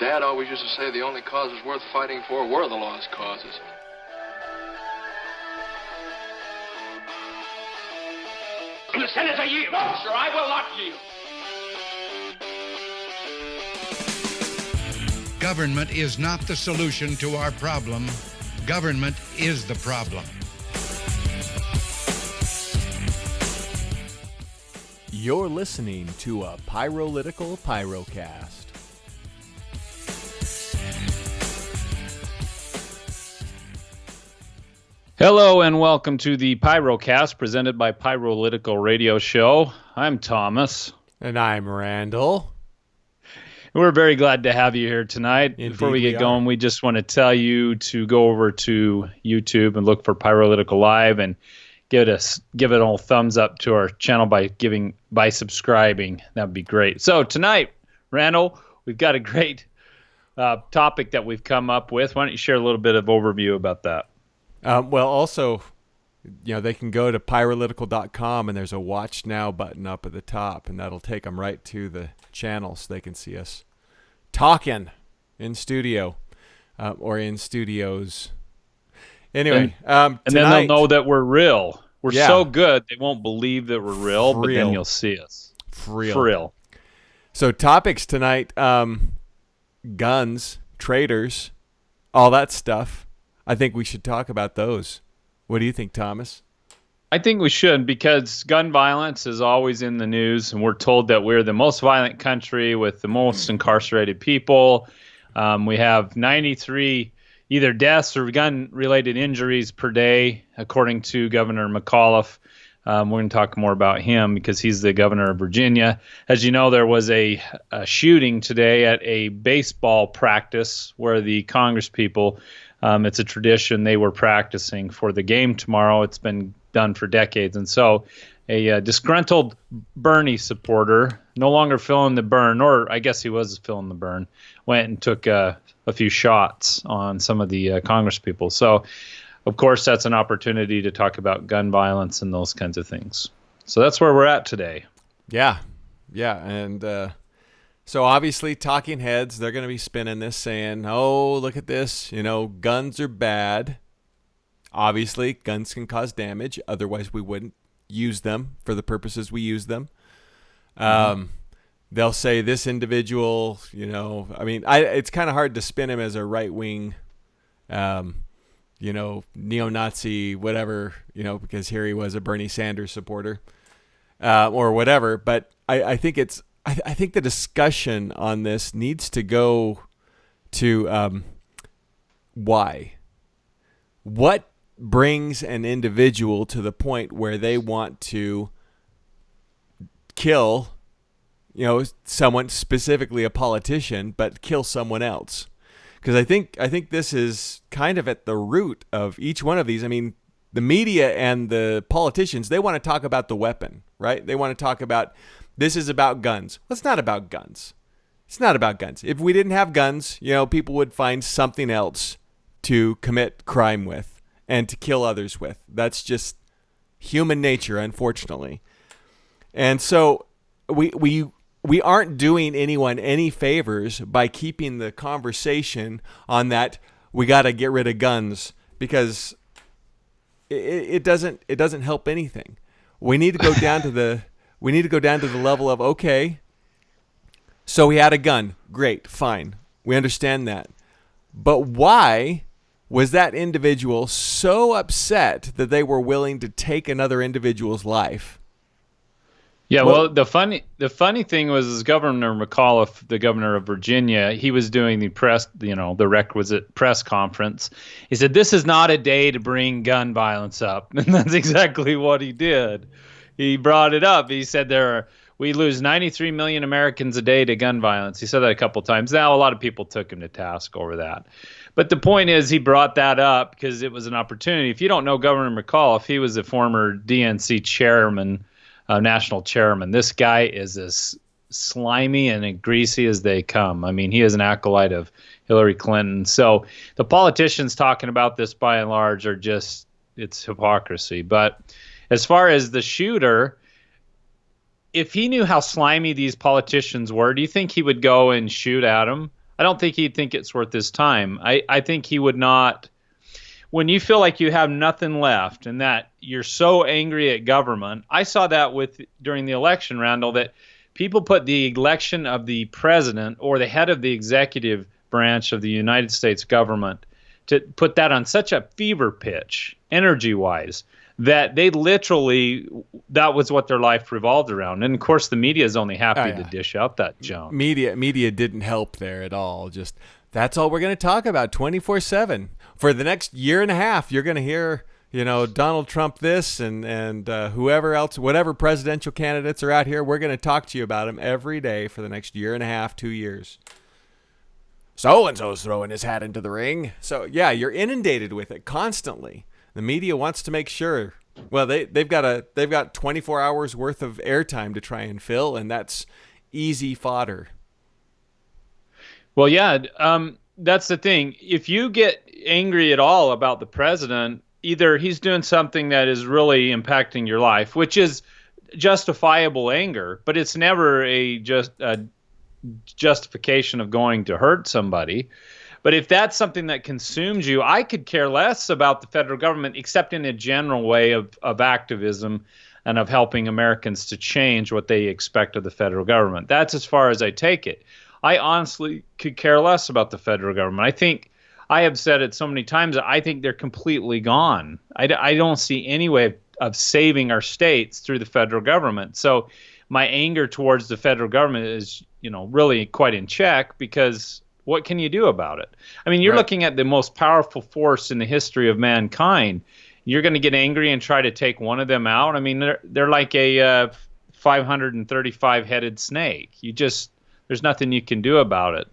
Dad always used to say the only causes worth fighting for were the lost causes. The Senator yield. No, sir, I will not yield. Government is not the solution to our problem. Government is the problem. You're listening to a Pyrolitical Pyrocast. Hello and welcome to the Pyrocast presented by Pyrolitical Radio Show. I'm Thomas. And I'm Randall. We're very glad to have you here tonight. Indeed, before we get going, we just want to tell you to go over to YouTube and look for Pyrolitical Live and give it an old thumbs up to our channel by subscribing. That'd be great. So tonight, Randall, we've got a great topic that we've come up with. Why don't you share a little bit of overview about that? Well, also, they can go to pyrolitical.com and there's a Watch Now button up at the top, and that'll take them right to the channel so they can see us talking in studio or in studios. Anyway, and tonight, then they'll know that we're real. We're so good they won't believe that we're real, but then you'll see us. For real. So topics tonight, guns, traitors, all that stuff. I think we should talk about those. What do you think, Thomas? I think we should, because gun violence is always in the news, and we're told that we're the most violent country with the most incarcerated people. We have 93 either deaths or gun-related injuries per day, according to Governor McAuliffe. We're going to talk more about him because he's the governor of Virginia. As you know, there was a shooting today at a baseball practice where the Congress people, it's a tradition, they were practicing for the game tomorrow. It's been done for decades. And so a disgruntled Bernie supporter, no longer feeling the burn, or I guess he was feeling the burn, went and took a few shots on some of the Congress people. So, of course, that's an opportunity to talk about gun violence and those kinds of things. So that's where we're at today. Yeah. And so obviously talking heads, they're going to be spinning this saying, oh, look at this, guns are bad. Obviously, guns can cause damage. Otherwise, we wouldn't use them for the purposes we use them. They'll say this individual, it's kind of hard to spin him as a right-wing, neo-Nazi, whatever, because here he was a Bernie Sanders supporter or whatever. But I think I think the discussion on this needs to go to why. What brings an individual to the point where they want to kill, someone, specifically a politician, but kill someone else? Because I think this is kind of at the root of each one of these. I mean, the media and the politicians, they want to talk about the weapon, right? They want to talk about, this is about guns. Well, it's not about guns. It's not about guns. If we didn't have guns, people would find something else to commit crime with and to kill others with. That's just human nature, unfortunately. And so we aren't doing anyone any favors by keeping the conversation on that we got to get rid of guns, because it doesn't help anything. We need to go down to the level of, okay, so we had a gun. Great, fine. We understand that. But why was that individual so upset that they were willing to take another individual's life? Yeah, well, the funny thing was Governor McAuliffe, the governor of Virginia, he was doing the requisite press conference. He said, this is not a day to bring gun violence up. And that's exactly what he did. He brought it up. He said we lose 93 million Americans a day to gun violence. He said that a couple times. Now, a lot of people took him to task over that. But the point is, he brought that up because it was an opportunity. If you don't know Governor McAuliffe, he was a former DNC chairman, national chairman. This guy is as slimy and greasy as they come. I mean, he is an acolyte of Hillary Clinton. So the politicians talking about this, by and large, are just, it's hypocrisy. But as far as the shooter, if he knew how slimy these politicians were, do you think he would go and shoot at them? I don't think he'd think it's worth his time. I think he would not. When you feel like you have nothing left and that you're so angry at government, I saw that during the election, Randall, that people put the election of the president or the head of the executive branch of the United States government, to put that on such a fever pitch, energy-wise, that they literally, that was what their life revolved around. And of course, the media is only happy to dish out that junk. Media didn't help there at all. Just, that's all we're going to talk about 24/7. For the next year and a half, you're going to hear, Donald Trump this and whoever else, whatever presidential candidates are out here, we're going to talk to you about them every day for the next year and a half, 2 years. So-and-so's throwing his hat into the ring. So, yeah, you're inundated with it constantly. The media wants to make sure. Well, they've got 24 hours worth of airtime to try and fill, and that's easy fodder. Well, yeah, that's the thing. If you get angry at all about the president, either he's doing something that is really impacting your life, which is justifiable anger, but it's never a justification of going to hurt somebody. But if that's something that consumes you, I could care less about the federal government, except in a general way of activism and of helping Americans to change what they expect of the federal government. That's as far as I take it. I honestly could care less about the federal government. I think I have said it so many times that I think they're completely gone. I don't see any way of saving our states through the federal government. So my anger towards the federal government is, really quite in check, because what can you do about it? I mean, you're looking at the most powerful force in the history of mankind. You're going to get angry and try to take one of them out. I mean, they're like a 535-headed snake. There's nothing you can do about it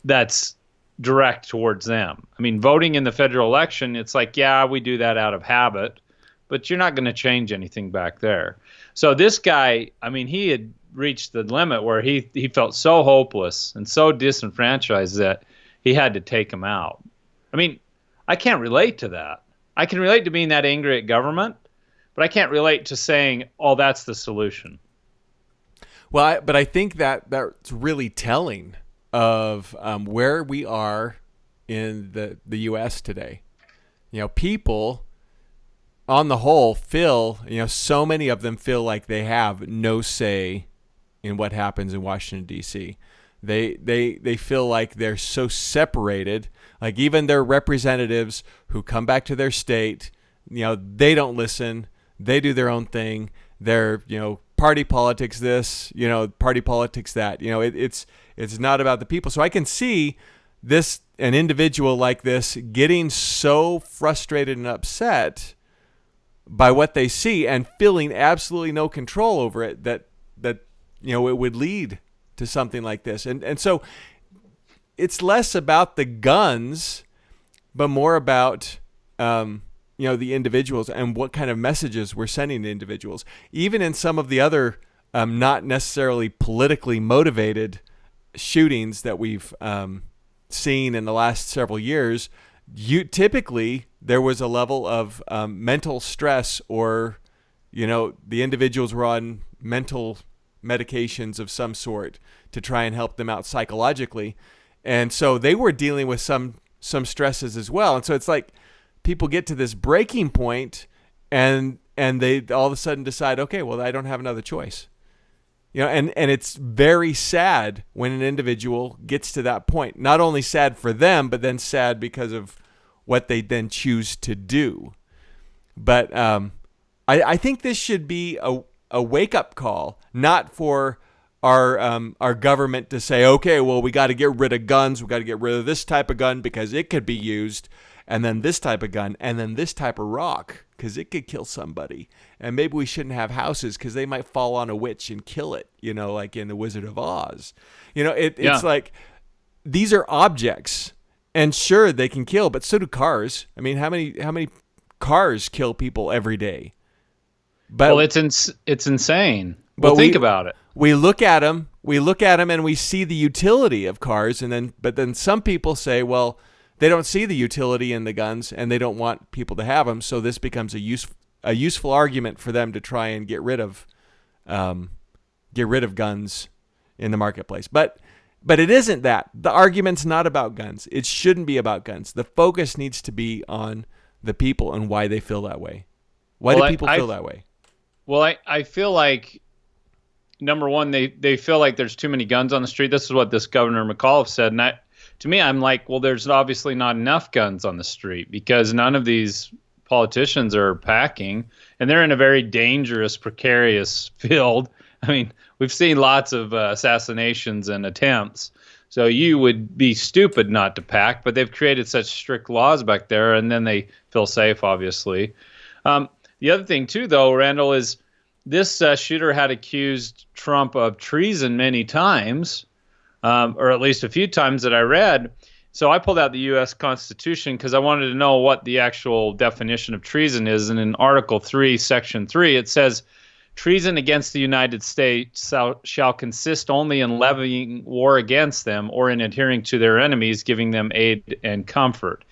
that's direct towards them. I mean, voting in the federal election, it's like, yeah, we do that out of habit, but you're not going to change anything back there. So this guy, I mean, he had reached the limit where he felt so hopeless and so disenfranchised that he had to take him out. I mean, I can't relate to that. I can relate to being that angry at government, but I can't relate to saying, oh, that's the solution. Well, but I think that's really telling of where we are in the U.S. today. People, on the whole, feel, so many of them feel like they have no say in what happens in Washington, D.C. They feel like they're so separated. Like even their representatives who come back to their state, they don't listen. They do their own thing. They're, party politics this, party politics that. It's not about the people. So I can see an individual like this getting so frustrated and upset by what they see and feeling absolutely no control over it that it would lead to something like this. And so it's less about the guns, but more about the individuals and what kind of messages we're sending to individuals. Even in some of the other not necessarily politically motivated shootings that we've seen in the last several years, typically there was a level of mental stress, or the individuals were on mental medications of some sort to try and help them out psychologically, and so they were dealing with some stresses as well. And so it's like people get to this breaking point, and they all of a sudden decide, okay, well, I don't have another choice. And it's very sad when an individual gets to that point. Not only sad for them, but then sad because of what they then choose to do. But I think this should be a wake-up call, not for our government to say, okay, well, we got to get rid of guns. We got to get rid of this type of gun because it could be used, and then this type of gun, and then this type of rock because it could kill somebody. And maybe we shouldn't have houses because they might fall on a witch and kill it, like in The Wizard of Oz. It's like these are objects, and sure, they can kill, but so do cars. I mean, how many cars kill people every day? But, well, it's insane. But think about it. We look at them, and we see the utility of cars, but then some people say, well, they don't see the utility in the guns, and they don't want people to have them. So this becomes a useful argument for them to try and get rid of guns in the marketplace. But But it isn't that. The argument's not about guns. It shouldn't be about guns. The focus needs to be on the people and why they feel that way. Why do people feel that way? Well, I feel like, number one, they feel like there's too many guns on the street. This is what this Governor McAuliffe said. And to me, I'm like, well, there's obviously not enough guns on the street because none of these politicians are packing, and they're in a very dangerous, precarious field. I mean, we've seen lots of assassinations and attempts. So you would be stupid not to pack, but they've created such strict laws back there, and then they feel safe, obviously. The other thing, too, though, Randall, is this shooter had accused Trump of treason many times, or at least a few times that I read. So I pulled out the U.S. Constitution because I wanted to know what the actual definition of treason is. And in Article 3, Section 3, it says, treason against the United States shall consist only in levying war against them or in adhering to their enemies, giving them aid and comfort,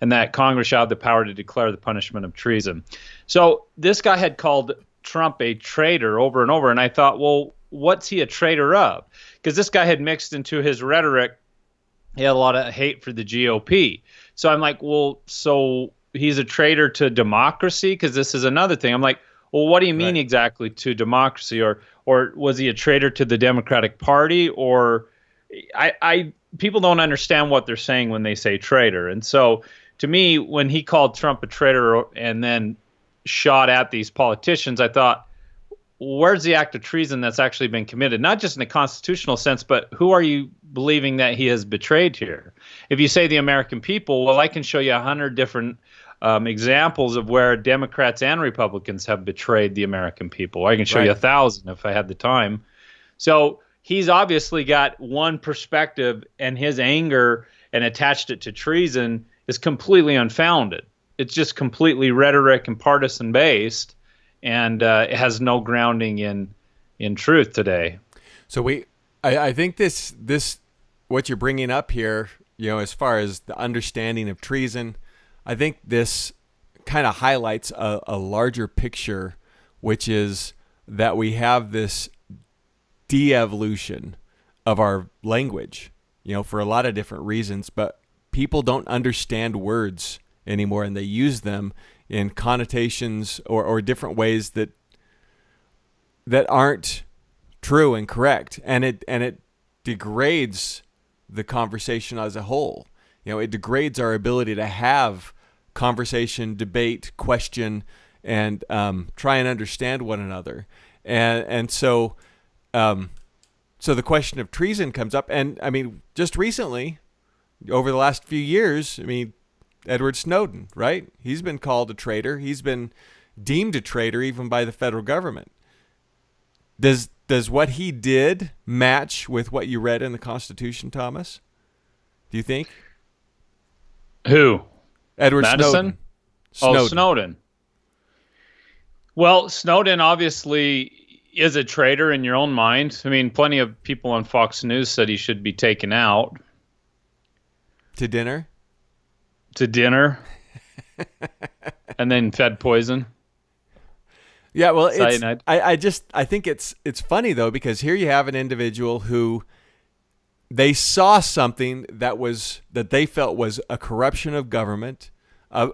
and that Congress shall have the power to declare the punishment of treason. So this guy had called Trump a traitor over and over, and I thought, well, what's he a traitor of? Because this guy had mixed into his rhetoric, he had a lot of hate for the GOP. So I'm like, well, so he's a traitor to democracy? Because this is another thing. I'm like, well, what do you mean exactly to democracy? Or was he a traitor to the Democratic Party? Or people don't understand what they're saying when they say traitor. And so to me, when he called Trump a traitor and then shot at these politicians, I thought, where's the act of treason that's actually been committed? Not just in a constitutional sense, but who are you believing that he has betrayed here? If you say the American people, well, I can show you 100 different examples of where Democrats and Republicans have betrayed the American people. I can show you 1,000 if I had the time. So he's obviously got one perspective, and his anger and attached it to treason is completely unfounded. It's just completely rhetoric and partisan based, and it has no grounding in truth today. So I think this what you're bringing up here, as far as the understanding of treason, I think this kind of highlights a larger picture, which is that we have this de-evolution of our language, for a lot of different reasons, but people don't understand words anymore, and they use them in connotations or different ways that aren't true and correct, and it degrades the conversation as a whole. It degrades our ability to have conversation, debate, question, and try and understand one another. And so the question of treason comes up. And I mean, just recently, over the last few years, Edward Snowden, right? He's been called a traitor. He's been deemed a traitor even by the federal government. Does what he did match with what you read in the Constitution, Thomas? Do you think? Who? Edward Madison? Snowden. Oh, Snowden. Well, Snowden obviously is a traitor in your own mind. Plenty of people on Fox News said he should be taken out. To dinner? And then fed poison. Yeah, well, cyanide. I think it's funny though, because here you have an individual who they saw something that they felt was a corruption of government, a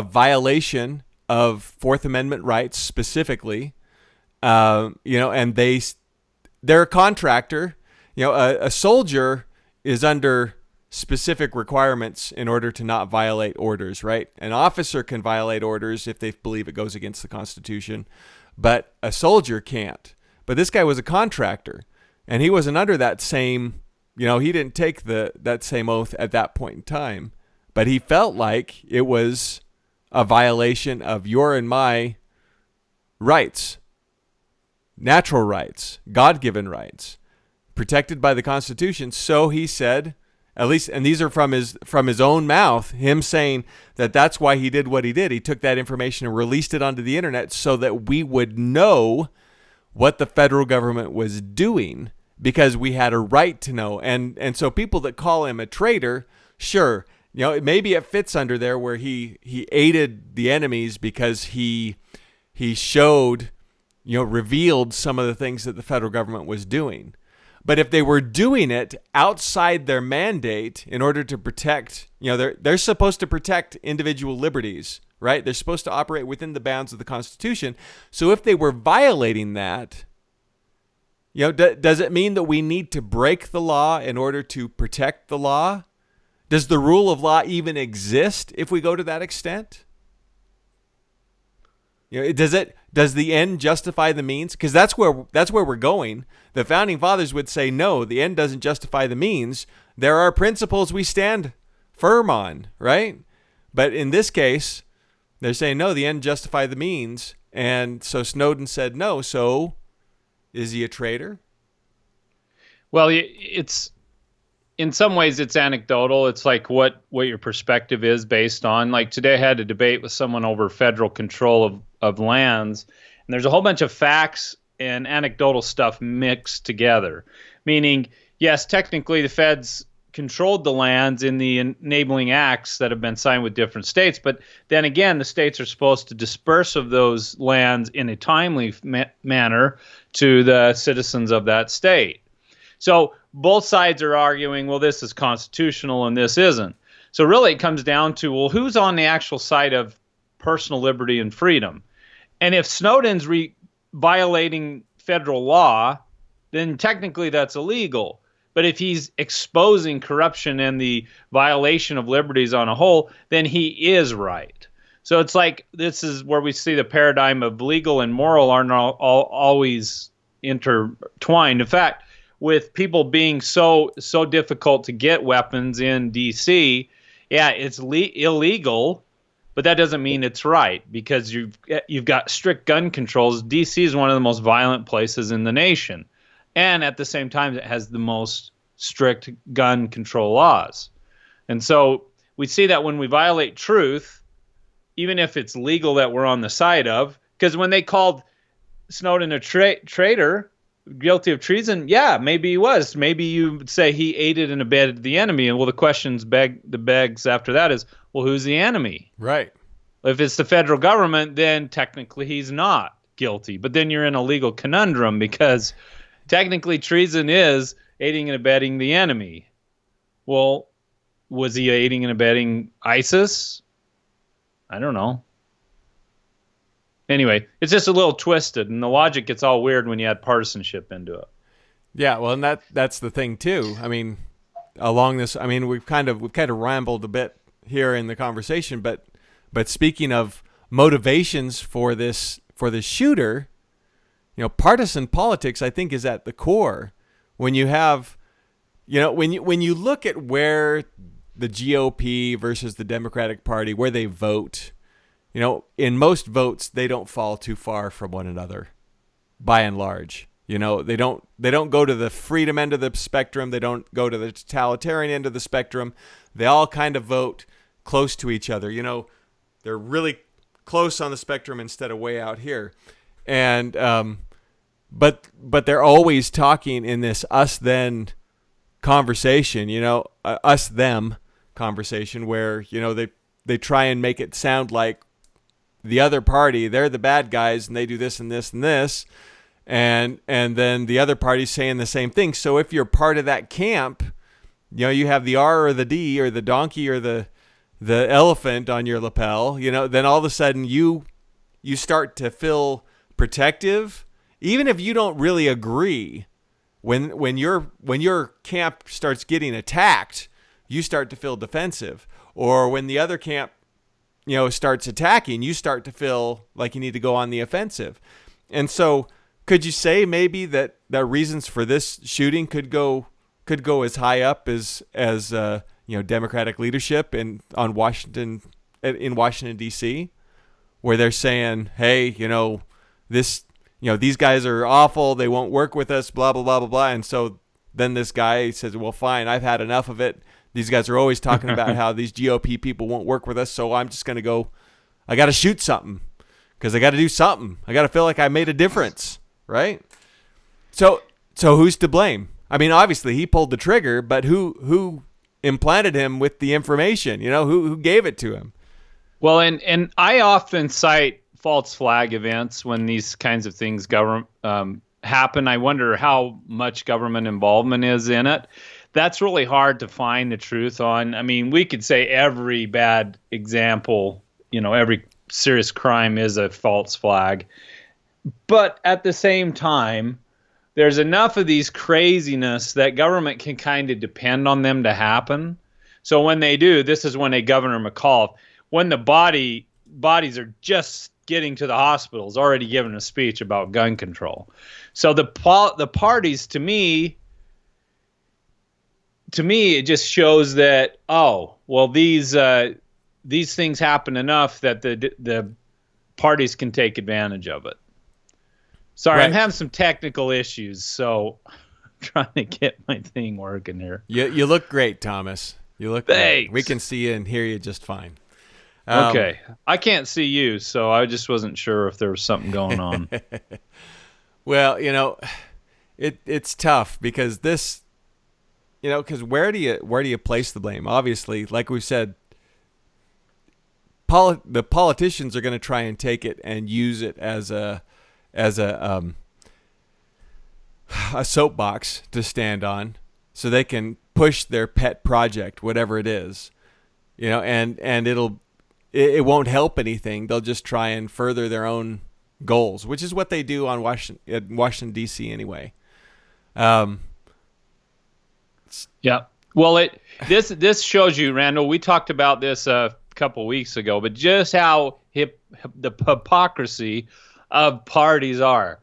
violation of Fourth Amendment rights specifically, and they're a contractor. A soldier is under specific requirements in order to not violate orders, right? An officer can violate orders if they believe it goes against the Constitution, but a soldier can't. But this guy was a contractor, and he wasn't under that same, he didn't take that same oath at that point in time, but he felt like it was a violation of your and my rights, natural rights, God-given rights, protected by the Constitution. So he said, at least, and these are from his own mouth, him saying that that's why he did what he did. He took that information and released it onto the internet so that we would know what the federal government was doing, because we had a right to know. And so people that call him a traitor, sure, maybe it fits under there where he aided the enemies because he showed, revealed some of the things that the federal government was doing. But if they were doing it outside their mandate in order to protect, they're supposed to protect individual liberties, right? They're supposed to operate within the bounds of the Constitution. So if they were violating that, does it mean that we need to break the law in order to protect the law? Does the rule of law even exist if we go to that extent? Does the end justify the means? Because that's where we're going. The founding fathers would say, no, the end doesn't justify the means. There are principles we stand firm on, right? But in this case, they're saying, no, the end justify the means. And so Snowden said no. So is he a traitor? Well, it's in some ways it's anecdotal. It's like what your perspective is based on. Like today I had a debate with someone over federal control of lands, and there's a whole bunch of facts and anecdotal stuff mixed together. Meaning, yes, technically the feds controlled the lands in the enabling acts that have been signed with different states, but then again, the states are supposed to disperse of those lands in a timely manner to the citizens of that state. So both sides are arguing, well, this is constitutional and this isn't. So really it comes down to, well, who's on the actual side of personal liberty and freedom? And if Snowden's violating federal law, then technically that's illegal. But if he's exposing corruption and the violation of liberties on a whole, then he is right. So it's like this is where we see the paradigm of legal and moral are not always intertwined. In fact, with people being so difficult to get weapons in D.C., yeah, it's illegal, but that doesn't mean it's right because you've got strict gun controls. D.C. is one of the most violent places in the nation. And at the same time, it has the most strict gun control laws. And so we see that when we violate truth, even if it's legal that we're on the side of, because when they called Snowden a traitor, guilty of treason, yeah, maybe he was. Maybe you would say he aided and abetted the enemy. And well, the questions begs after that is, well, who's the enemy? Right. If it's the federal government, then technically he's not guilty. But then you're in a legal conundrum because technically treason is aiding and abetting the enemy. Well, was he aiding and abetting ISIS? I don't know. Anyway, it's just a little twisted, and the logic gets all weird when you add partisanship into it. Yeah, well, and that's the thing too. I mean, along this, I mean, we've kind of rambled a bit here in the conversation, but speaking of motivations for this shooter, partisan politics, I think, is at the core. When you have, when you look at where the GOP versus the Democratic Party, where they vote, in most votes, they don't fall too far from one another, by and large. They don't go to the freedom end of the spectrum. They don't go to the totalitarian end of the spectrum. They all kind of vote close to each other. They're really close on the spectrum instead of way out here. And but they're always talking in this us-then conversation, us-them conversation where, they try and make it sound like the other party, they're the bad guys and they do this and this and this. And then the other party's saying the same thing. So if you're part of that camp, you have the R or the D or the donkey or the elephant on your lapel, then all of a sudden you start to feel protective, even if you don't really agree. When your camp starts getting attacked, you start to feel defensive. Or when the other camp, starts attacking, you start to feel like you need to go on the offensive. And so could you say maybe that reasons for this shooting could go as high up as Democratic leadership in Washington D.C., where they're saying, hey, these guys are awful, they won't work with us, blah blah blah blah blah. And so then this guy says, well, fine, I've had enough of it. These guys are always talking about how these GOP people won't work with us, so I'm just going to go, I got to shoot something because I got to do something. I got to feel like I made a difference, right? So who's to blame? I mean, obviously he pulled the trigger, but who implanted him with the information? Who gave it to him? Well, and I often cite false flag events when these kinds of things happen. I wonder how much government involvement is in it. That's really hard to find the truth on. I mean, we could say every bad example, every serious crime is a false flag. But at the same time, there's enough of these craziness that government can kind of depend on them to happen. So when they do, this is when Governor McAuliffe, when the bodies are just getting to the hospitals, already given a speech about gun control. So the parties, to me, it just shows that, these things happen enough that the parties can take advantage of it. Sorry, right. I'm having some technical issues, so I'm trying to get my thing working here. You look great, Thomas. You look great. We can see you and hear you just fine. Okay. I can't see you, so I just wasn't sure if there was something going on. Well, it's tough because this, because where do you place the blame? Obviously, like we said, the politicians are going to try and take it and use it as a soapbox to stand on, so they can push their pet project, whatever it is, and it won't help anything. They'll just try and further their own goals, which is what they do on Washington D.C. anyway. Yeah. Well, this shows you, Randall. We talked about this a couple weeks ago, but just how the hypocrisy of parties are.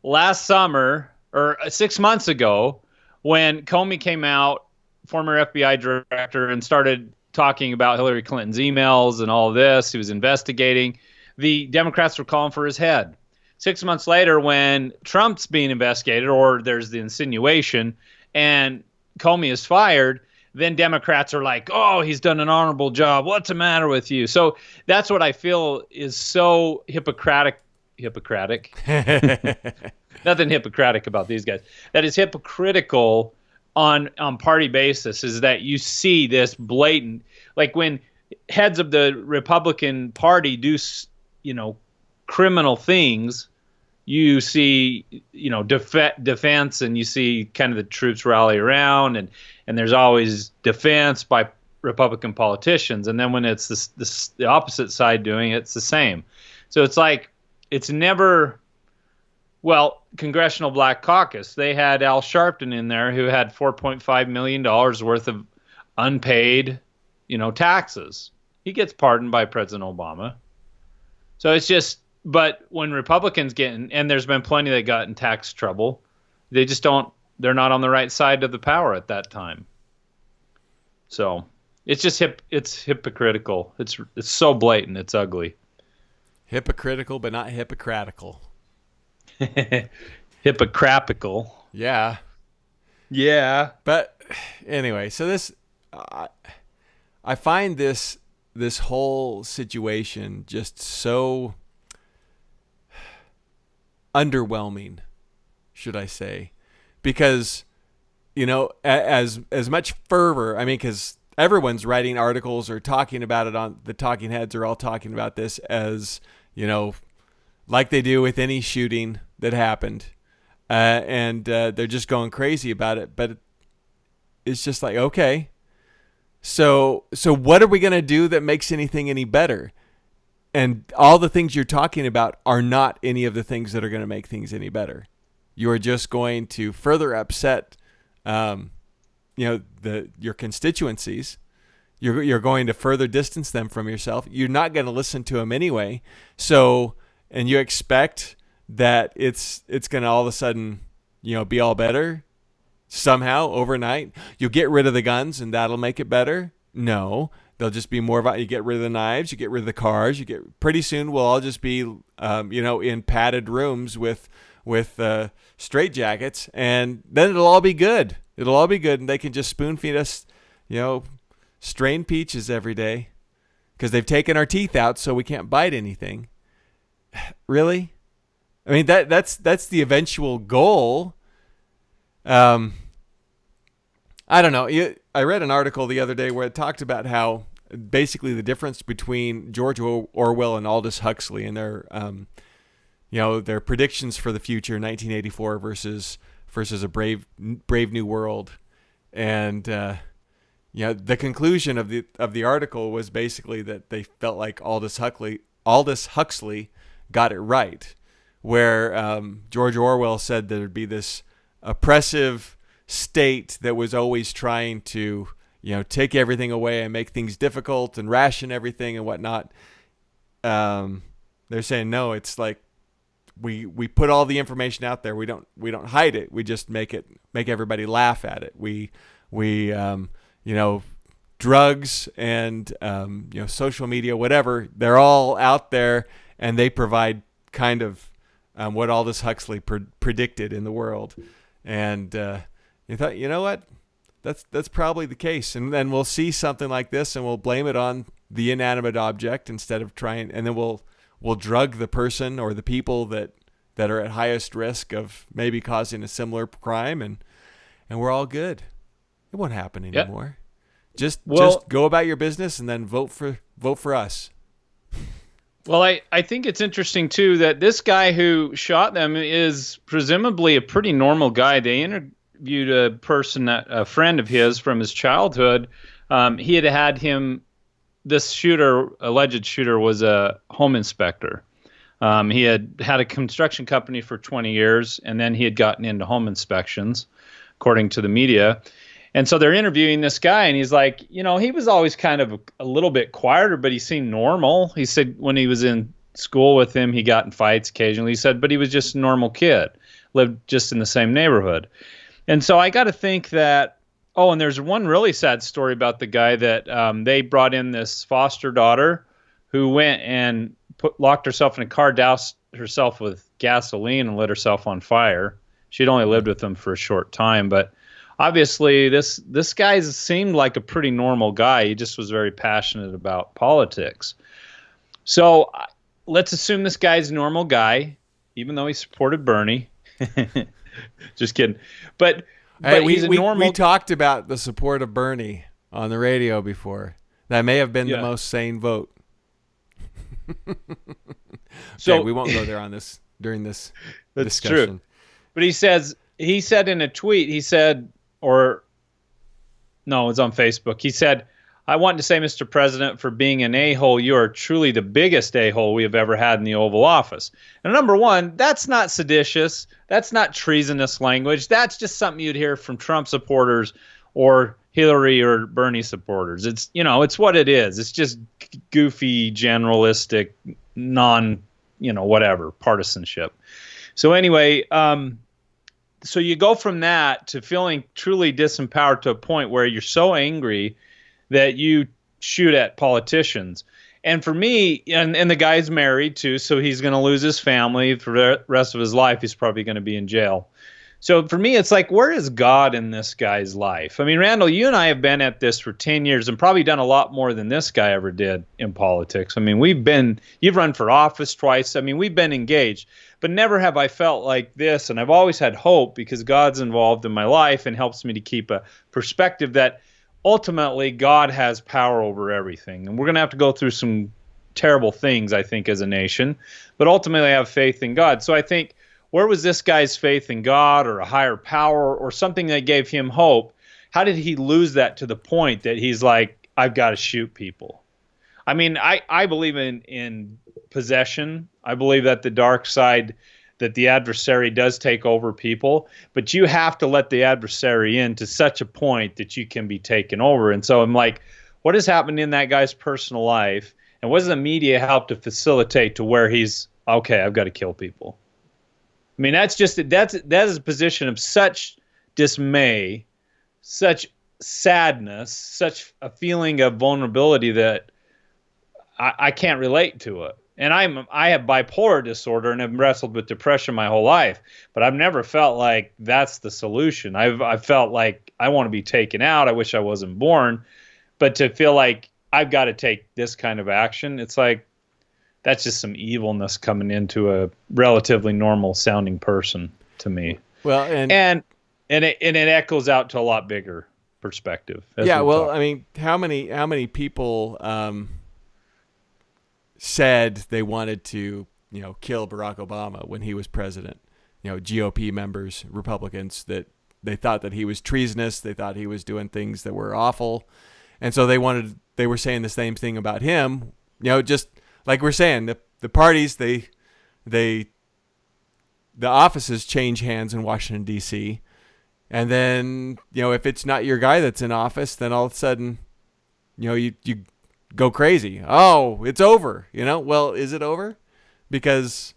Last summer, or 6 months ago, when Comey came out, former FBI director, and started talking about Hillary Clinton's emails and all of this, he was investigating, the Democrats were calling for his head. 6 months later, when Trump's being investigated, or there's the insinuation, and Comey is fired, then Democrats are like, oh, he's done an honorable job. What's the matter with you? So that's what I feel is so Hippocratic. Nothing Hippocratic about these guys. That is hypocritical on party basis, is that you see this blatant, like when heads of the Republican Party do, criminal things, you see, defense, and you see kind of the troops rally around, and there's always defense by Republican politicians. And then when it's the opposite side doing it, it's the same. So it's like, it's never, Congressional Black Caucus, they had Al Sharpton in there, who had $4.5 million worth of unpaid, taxes. He gets pardoned by President Obama. So it's just, but when Republicans get in, and there's been plenty that got in tax trouble, they're not on the right side of the power at that time. So it's just it's hypocritical. It's so blatant. It's ugly. Hypocritical, but not hypocritical. Hypocritical. Yeah. Yeah. But anyway, so this, I find this whole situation just so underwhelming, should I say, because, as much fervor, I mean, because everyone's writing articles or talking about it on the talking heads are all talking about this as, like they do with any shooting that happened. And they're just going crazy about it. But it's just like, okay, so what are we going to do that makes anything any better? And all the things you're talking about are not any of the things that are going to make things any better. You are just going to further upset, your constituencies. You're going to further distance them from yourself. You're not going to listen to them anyway. So, and you expect that it's going to all of a sudden, be all better somehow overnight. You'll get rid of the guns and that'll make it better. No, they'll just be more about, you get rid of the knives, you get rid of the cars, pretty soon we'll all just be, in padded rooms with straitjackets, and then it'll all be good. It'll all be good, and they can just spoon feed us, strained peaches every day because they've taken our teeth out so we can't bite anything. Really? I mean, that's the eventual goal. I don't know. I read an article the other day where it talked about how basically the difference between George Orwell and Aldous Huxley and their, their predictions for the future, 1984 versus a brave new world. And the conclusion of the article was basically that they felt like Aldous Huxley got it right, where George Orwell said there'd be this oppressive state that was always trying to take everything away and make things difficult and ration everything and whatnot. They're saying no, it's like we put all the information out there. We don't hide it. We just make everybody laugh at it. We drugs and social media, whatever, they're all out there, and they provide kind of what Aldous Huxley predicted in the world. And you thought, you know what? That's probably the case. And then we'll see something like this, and we'll blame it on the inanimate object instead of trying. And then we'll drug the person or the people that are at highest risk of maybe causing a similar crime, and we're all good. It won't happen anymore. Yep. Just go about your business and then vote for us. Well, I think it's interesting too that this guy who shot them is presumably a pretty normal guy. They interviewed a friend of his from his childhood. He had him. This alleged shooter, was a home inspector. He had a construction company for 20 years, and then he had gotten into home inspections, according to the media. And so they're interviewing this guy, and he's like, he was always kind of a little bit quieter, but he seemed normal. He said when he was in school with him, he got in fights occasionally. He said, but he was just a normal kid, lived just in the same neighborhood. And so I got to think that, and there's one really sad story about the guy that they brought in this foster daughter who went and locked herself in a car, doused herself with gasoline, and lit herself on fire. She'd only lived with him for a short time, but obviously this guy seemed like a pretty normal guy. He just was very passionate about politics. So let's assume this guy's a normal guy, even though he supported Bernie. Just kidding. But he's a normal. We talked about the support of Bernie on the radio before. That may have been the most sane vote. So we won't go there on this during this discussion. True. But he said in a tweet, it's on Facebook. He said, I want to say, Mr. President, for being an a-hole, you are truly the biggest a-hole we have ever had in the Oval Office. And number one, that's not seditious. That's not treasonous language. That's just something you'd hear from Trump supporters or Hillary or Bernie supporters. It's, it's what it is. It's just goofy, generalistic, whatever, partisanship. So anyway, so you go from that to feeling truly disempowered to a point where you're so angry that you shoot at politicians. And for me, and the guy's married too, so he's going to lose his family for the rest of his life. He's probably going to be in jail. So for me, it's like, where is God in this guy's life? I mean, Randall, you and I have been at this for 10 years and probably done a lot more than this guy ever did in politics. I mean, you've run for office twice. I mean, we've been engaged, but never have I felt like this. And I've always had hope because God's involved in my life and helps me to keep a perspective that ultimately God has power over everything. And we're going to have to go through some terrible things, I think, as a nation, but ultimately I have faith in God. So I think, where was this guy's faith in God or a higher power or something that gave him hope? How did he lose that to the point that he's like, I've got to shoot people? I mean, I believe in possession. I believe that the dark side, that the adversary does take over people, but you have to let the adversary in to such a point that you can be taken over. And so I'm like, what has happened in that guy's personal life? And what does the media help to facilitate to where he's, okay, I've got to kill people? I mean, that is a position of such dismay, such sadness, such a feeling of vulnerability that I can't relate to it. And I have bipolar disorder and have wrestled with depression my whole life, but I've never felt like that's the solution. I've felt like I want to be taken out. I wish I wasn't born, but to feel like I've got to take this kind of action, it's like, that's just some evilness coming into a relatively normal sounding person to me. Well, and it echoes out to a lot bigger perspective. Yeah. Well, I mean, how many people said they wanted to, kill Barack Obama when he was president. GOP members, Republicans, that they thought that he was treasonous. They thought he was doing things that were awful. And so they were saying the same thing about him. Just like we're saying, the parties, the offices change hands in Washington, D.C. And then, if it's not your guy that's in office, then all of a sudden, you go crazy. Oh, it's over. Well, is it over? Because,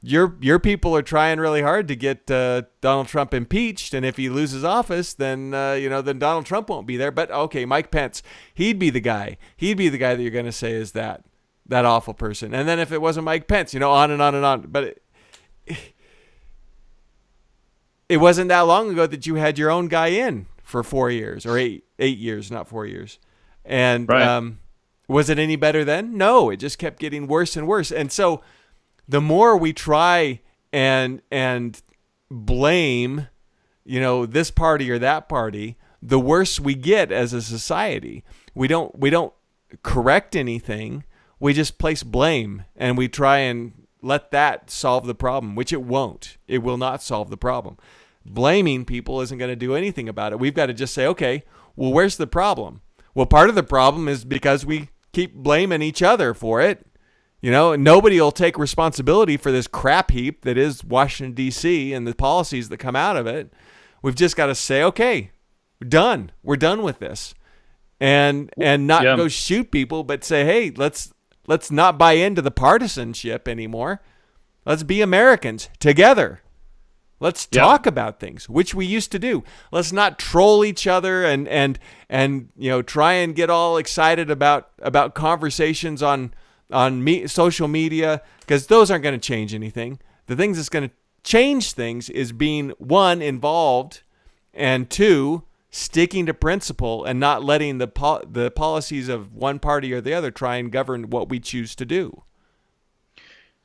your people are trying really hard to get Donald Trump impeached, and if he loses office, then then Donald Trump won't be there. But okay, Mike Pence, he'd be the guy. He'd be the guy that you're going to say is that awful person. And then if it wasn't Mike Pence, on and on and on. But it wasn't that long ago that you had your own guy in for 4 years or 8 years, not 4 years. And right. Was it any better then? No, it just kept getting worse and worse. And so the more we try and blame, this party or that party, the worse we get as a society. We don't correct anything. We just place blame, and we try and let that solve the problem, which it won't. It will not solve the problem. Blaming people isn't going to do anything about it. We've got to just say, okay, well, where's the problem? Well, part of the problem is because we keep blaming each other for it. Nobody will take responsibility for this crap heap that is Washington, D.C. and the policies that come out of it. We've just got to say, okay, we're done. We're done with this. And not go shoot people, but say, hey, let's not buy into the partisanship anymore. Let's be Americans together. Let's talk about things, which we used to do. Let's not troll each other and try and get all excited about conversations on social media, because those aren't going to change anything. The things that's going to change things is being, one, involved, and two, sticking to principle and not letting the policies of one party or the other try and govern what we choose to do.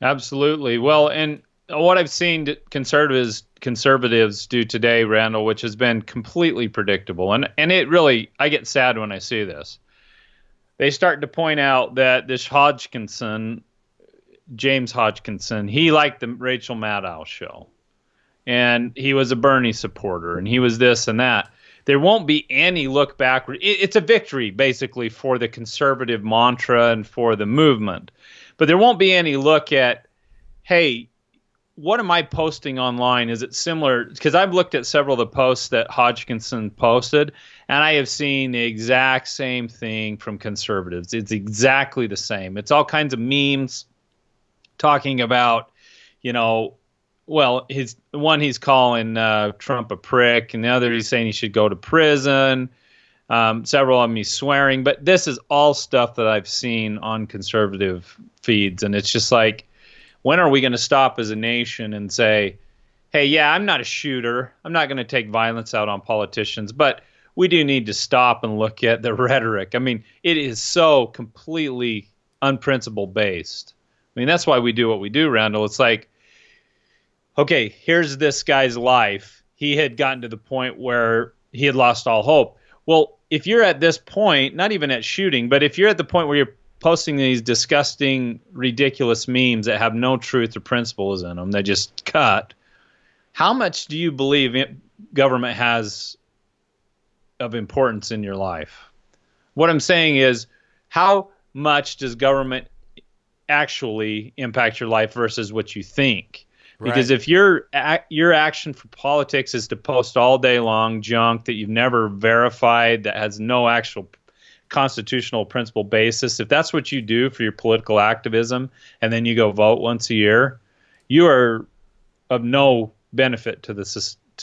Absolutely. Well, and what I've seen conservatives do today, Randall, which has been completely predictable, and it really, I get sad when I see this. They start to point out that this Hodgkinson, James Hodgkinson, he liked the Rachel Maddow show, and he was a Bernie supporter, and he was this and that. There won't be any look backward. It's a victory, basically, for the conservative mantra and for the movement. But there won't be any look at, hey, what am I posting online? Is it similar? Because I've looked at several of the posts that Hodgkinson posted, and I have seen the exact same thing from conservatives. It's exactly the same. It's all kinds of memes talking about, well, he's calling Trump a prick, and the other he's saying he should go to prison. Several of them he's swearing. But this is all stuff that I've seen on conservative feeds, and it's just like, when are we going to stop as a nation and say, hey, yeah, I'm not a shooter. I'm not going to take violence out on politicians, but we do need to stop and look at the rhetoric. I mean, it is so completely unprinciple based. I mean, that's why we do what we do, Randall. It's like, okay, here's this guy's life. He had gotten to the point where he had lost all hope. Well, if you're at this point, not even at shooting, but if you're at the point where you're posting these disgusting, ridiculous memes that have no truth or principles in them, they just cut, how much do you believe government has of importance in your life? What I'm saying is, how much does government actually impact your life versus what you think? Because if your action for politics is to post all day long junk that you've never verified, that has no actual constitutional principle basis, if that's what you do for your political activism, and then you go vote once a year, you are of no benefit to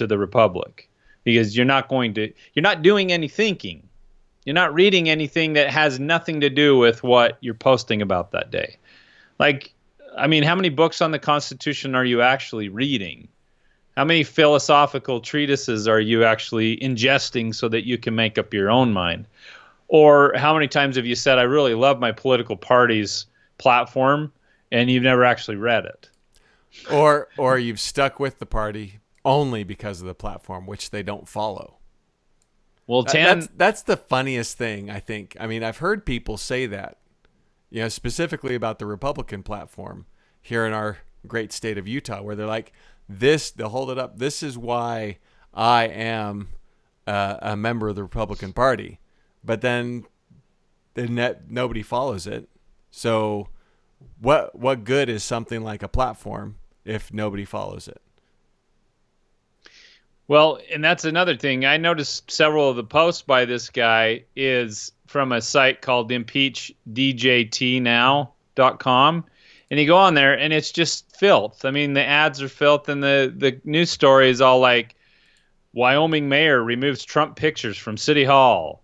the republic, because you're not doing any thinking. You're not reading anything that has nothing to do with what you're posting about that day. Like, I mean, how many books on the Constitution are you actually reading? How many philosophical treatises are you actually ingesting so that you can make up your own mind? Or how many times have you said, I really love my political party's platform, and you've never actually read it? Or you've stuck with the party only because of the platform, which they don't follow. Well, that's the funniest thing, I think. I mean, I've heard people say that, specifically about the Republican platform. here in our great state of Utah, where they're like, they'll hold it up. This is why I am a member of the Republican Party. But then nobody follows it. So what good is something like a platform if nobody follows it? Well, and that's another thing. I noticed several of the posts by this guy is from a site called impeachdjtnow.com. And you go on there, and it's just filth. I mean, the ads are filth, and the news story is all like, Wyoming mayor removes Trump pictures from City Hall.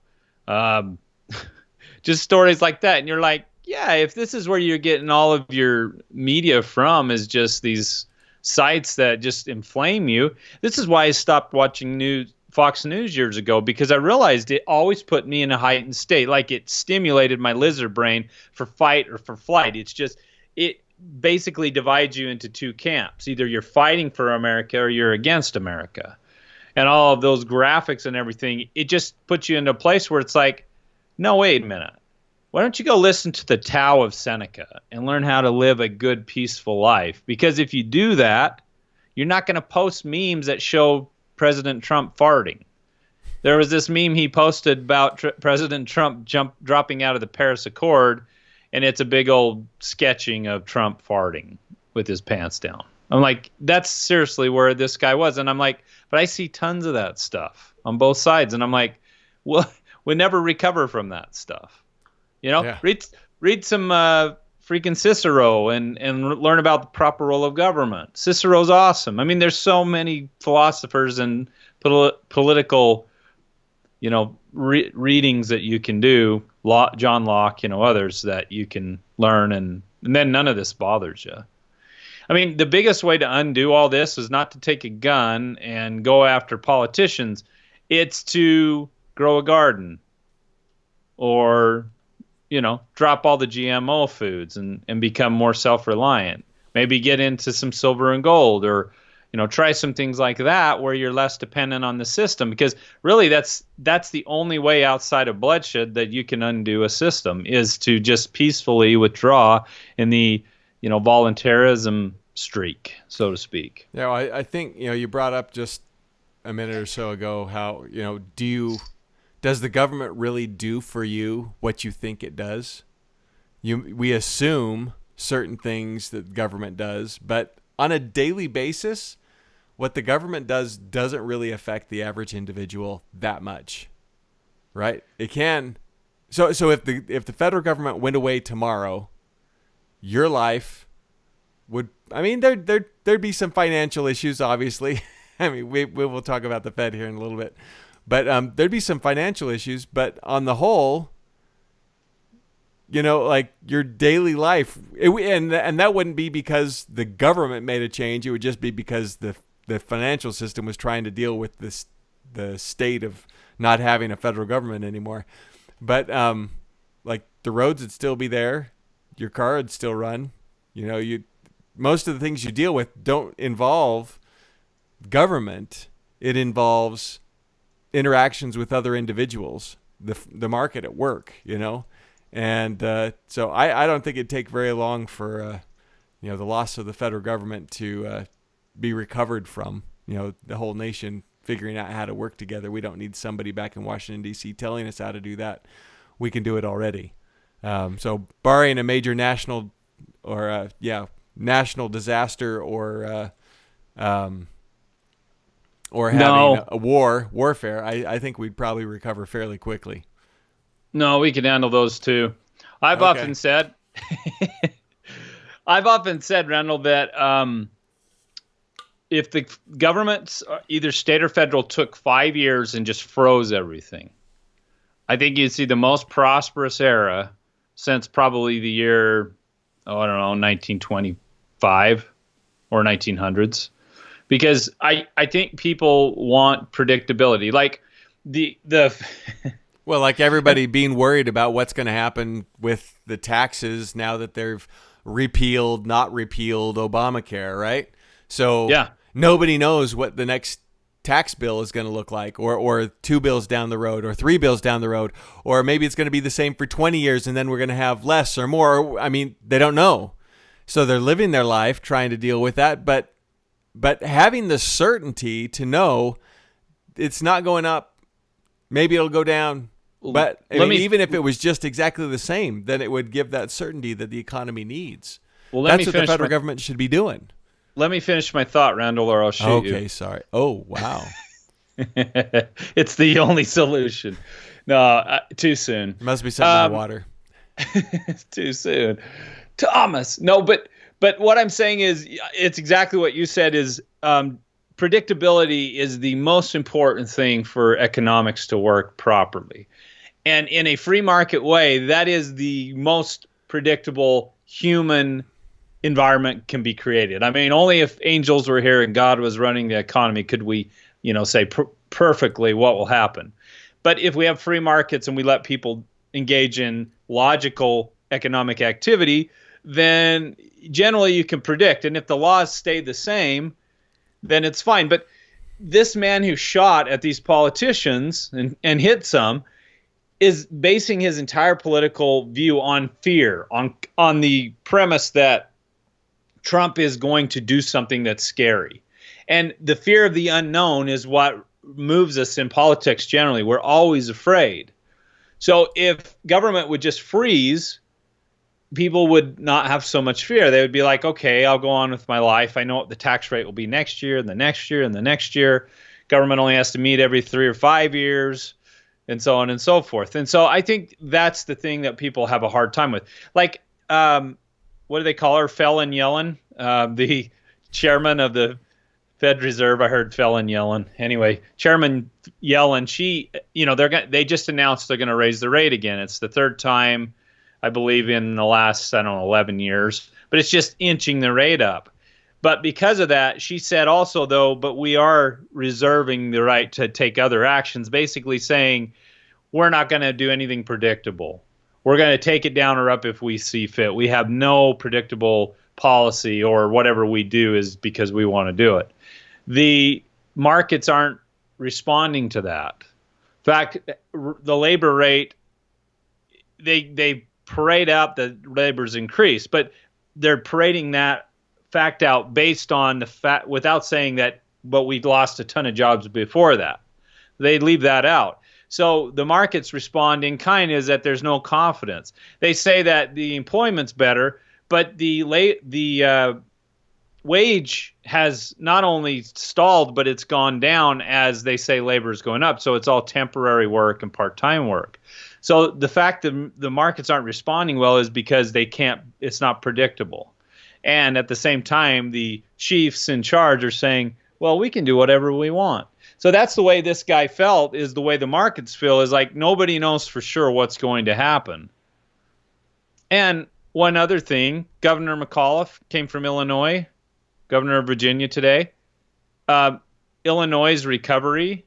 Just stories like that. And you're like, yeah, if this is where you're getting all of your media from is just these sites that just inflame you. This is why I stopped watching Fox News years ago, because I realized it always put me in a heightened state. Like, it stimulated my lizard brain for fight or for flight. It basically divides you into two camps. Either you're fighting for America or you're against America. And all of those graphics and everything, it just puts you into a place where it's like, no, wait a minute. Why don't you go listen to the Tao of Seneca and learn how to live a good, peaceful life? Because if you do that, you're not going to post memes that show President Trump farting. There was this meme he posted about President Trump dropping out of the Paris Accord, and it's a big old sketching of Trump farting with his pants down. I'm like, that's seriously where this guy was. And I'm like, but I see tons of that stuff on both sides. And I'm like, well, we never recover from that stuff. You know, Yeah. read some freaking Cicero and learn about the proper role of government. Cicero's awesome. I mean, there's so many philosophers and political, readings that you can do. John Locke, others that you can learn, and then none of this bothers you. I mean, the biggest way to undo all this is not to take a gun and go after politicians. It's to grow a garden or, drop all the GMO foods and become more self-reliant. Maybe get into some silver and gold or, try some things like that where you're less dependent on the system, because really that's the only way outside of bloodshed that you can undo a system, is to just peacefully withdraw in the, voluntarism streak, so to speak. Yeah, I think, you brought up just a minute or so ago how, does the government really do for you what you think it does? We assume certain things that government does, but on a daily basis, what the government does doesn't really affect the average individual that much, right? It can. So if the federal government went away tomorrow, your life would, there'd be some financial issues, obviously. We will talk about the Fed here in a little bit. But there'd be some financial issues. But on the whole, like your daily life, and that wouldn't be because the government made a change. It would just be because the financial system was trying to deal with the state of not having a federal government anymore. But like the roads would still be there. Your car would still run. Most of the things you deal with don't involve government. It involves interactions with other individuals, the market at work, and so I don't think it'd take very long for the loss of the federal government to be recovered from, the whole nation figuring out how to work together. We don't need somebody back in Washington D.C. telling us how to do that. We can do it already. So barring a major national or national disaster or having a warfare, I think we'd probably recover fairly quickly. No, we can handle those too. I've often said, Randall, that if the governments, either state or federal, took 5 years and just froze everything, I think you'd see the most prosperous era since probably the year, 1925 or 1900s. Because I think people want predictability. Like well, like everybody being worried about what's going to happen with the taxes now that they've not repealed Obamacare, right? So nobody knows what the next tax bill is going to look like, or 2 bills down the road, or 3 bills down the road, or maybe it's going to be the same for 20 years and then we're going to have less or more. They don't know. So they're living their life trying to deal with that, but having the certainty to know it's not going up, maybe it'll go down. But even if it was just exactly the same, then it would give that certainty that the economy needs. Well, that's what the federal government should be doing. Let me finish my thought, Randall, or I'll shoot you. Okay, sorry. Oh, wow. It's the only solution. No, too soon. There must be something in the water. It's too soon. Thomas. No, but what I'm saying is it's exactly what you said is predictability is the most important thing for economics to work properly. And in a free market way, that is the most predictable human environment can be created. I mean, only if angels were here and God was running the economy could we, say perfectly what will happen. But if we have free markets and we let people engage in logical economic activity, then generally you can predict. And if the laws stay the same, then it's fine. But this man who shot at these politicians and hit some is basing his entire political view on fear, on the premise that Trump is going to do something that's scary. And the fear of the unknown is what moves us in politics generally. We're always afraid. So if government would just freeze, people would not have so much fear. They would be like, okay, I'll go on with my life. I know what the tax rate will be next year and the next year and the next year. Government only has to meet every 3 or 5 years and so on and so forth. And so I think that's the thing that people have a hard time with. Like, what do they call her? Felon Yellen, the chairman of the Fed Reserve. I heard Felon Yellen. Anyway, Chairman Yellen, she, they just announced they're going to raise the rate again. It's the third time, I believe, in the last, 11 years. But it's just inching the rate up. But because of that, she said also, though, but we are reserving the right to take other actions, basically saying we're not going to do anything predictable. We're going to take it down or up if we see fit. We have no predictable policy, or whatever we do is because we want to do it. The markets aren't responding to that. In fact, the labor rate, they parade out that labor's increased, but they're parading that fact out based on the fact without saying that, but we lost a ton of jobs before that. They leave that out. So the market's responding kind is that there's no confidence. They say that the employment's better, but the wage has not only stalled, but it's gone down as they say labor is going up. So it's all temporary work and part-time work. So the fact that the markets aren't responding well is because it's not predictable. And at the same time, the chiefs in charge are saying, well, we can do whatever we want. So that's the way this guy felt, is the way the markets feel, is like nobody knows for sure what's going to happen. And one other thing, Governor McAuliffe came from Illinois, Governor of Virginia today. Illinois' recovery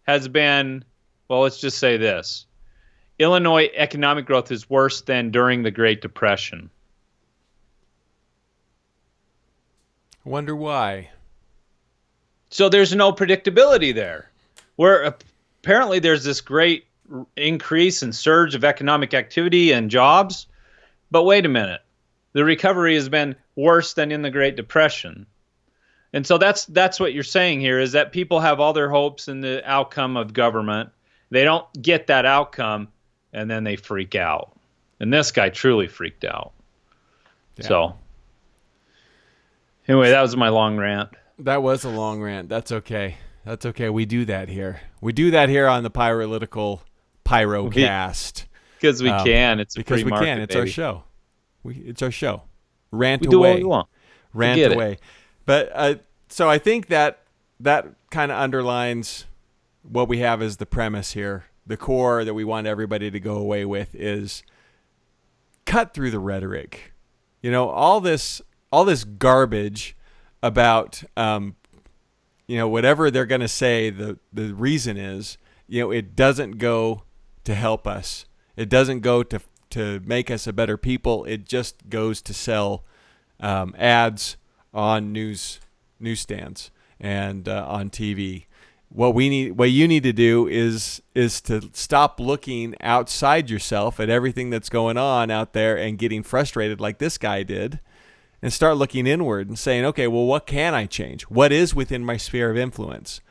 has been, well, let's just say this. Illinois economic growth is worse than during the Great Depression. Wonder why. So there's no predictability there. Where apparently there's this great increase and surge of economic activity and jobs. But wait a minute. The recovery has been worse than in the Great Depression. And so that's what you're saying here, is that people have all their hopes in the outcome of government. They don't get that outcome, and then they freak out. And this guy truly freaked out. Yeah. So anyway, that was my long rant. That was a long rant. That's okay. That's okay. We do that here. We do that here on the Pyrolitical Pyrocast. Because we can. It's because free we market, can. It's baby. our show. It's our show. Rant we away. Do what we want. Rant Forget away. It. But so I think that kind of underlines what we have as the premise here. The core that we want everybody to go away with is cut through the rhetoric. All this garbage about whatever they're going to say the reason is, it doesn't go to help us. It doesn't go to make us a better people. It just goes to sell ads on newsstands and on TV. What you need to do is to stop looking outside yourself at everything that's going on out there and getting frustrated like this guy did, and start looking inward and saying, okay, well, what can I change? What is within my sphere of influence?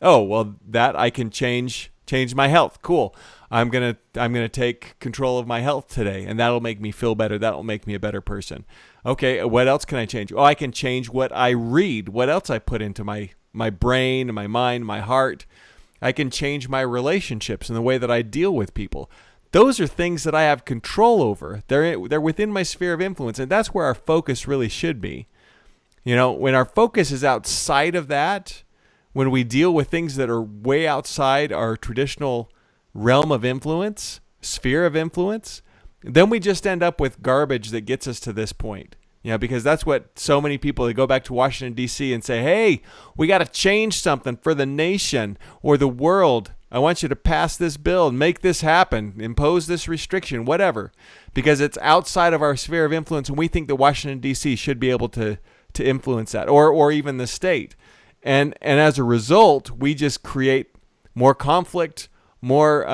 Oh, well, that I can change my health. Cool. I'm gonna take control of my health today, and that'll make me feel better. That'll make me a better person. Okay, what else can I change? Oh, I can change what I read, what else I put into my brain, my mind, my heart. I can change my relationships and the way that I deal with people. Those are things that I have control over. They're within my sphere of influence, and that's where our focus really should be. When our focus is outside of that, when we deal with things that are way outside our traditional realm of influence, sphere of influence, then we just end up with garbage that gets us to this point. Because that's what so many people, they go back to Washington, D.C. and say, hey, we got to change something for the nation or the world. I want you to pass this bill and make this happen, impose this restriction, whatever, because it's outside of our sphere of influence, and we think that Washington, D.C. should be able to influence that, or even the state. And as a result, we just create more conflict, more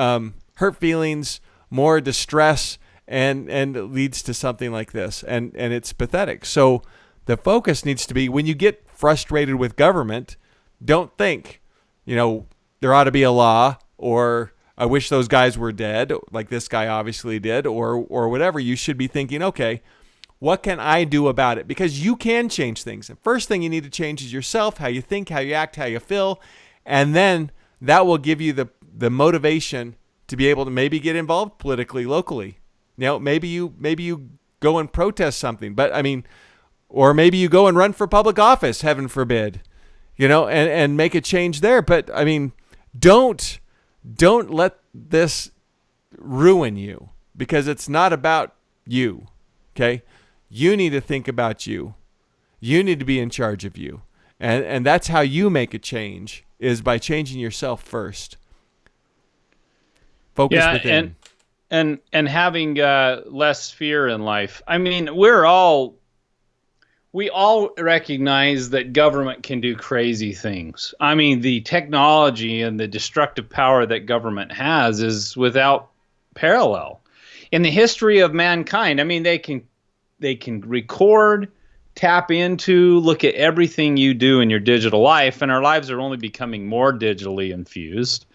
hurt feelings, more distress, and it leads to something like this. And it's pathetic. So the focus needs to be, when you get frustrated with government, don't think, there ought to be a law, or I wish those guys were dead, like this guy obviously did, or whatever. You should be thinking, okay, what can I do about it? Because you can change things. The first thing you need to change is yourself, how you think, how you act, how you feel, and then that will give you the motivation to be able to maybe get involved politically, locally. Maybe you go and protest something, or maybe you go and run for public office, heaven forbid, and make a change there. But don't let this ruin you, because it's not about you. Okay. You need to think about you. You need to be in charge of you. And that's how you make a change, is by changing yourself first. Focus within. And having less fear in life. We all recognize that government can do crazy things. The technology and the destructive power that government has is without parallel in the history of mankind. They can record, tap into, look at everything you do in your digital life, and our lives are only becoming more digitally infused.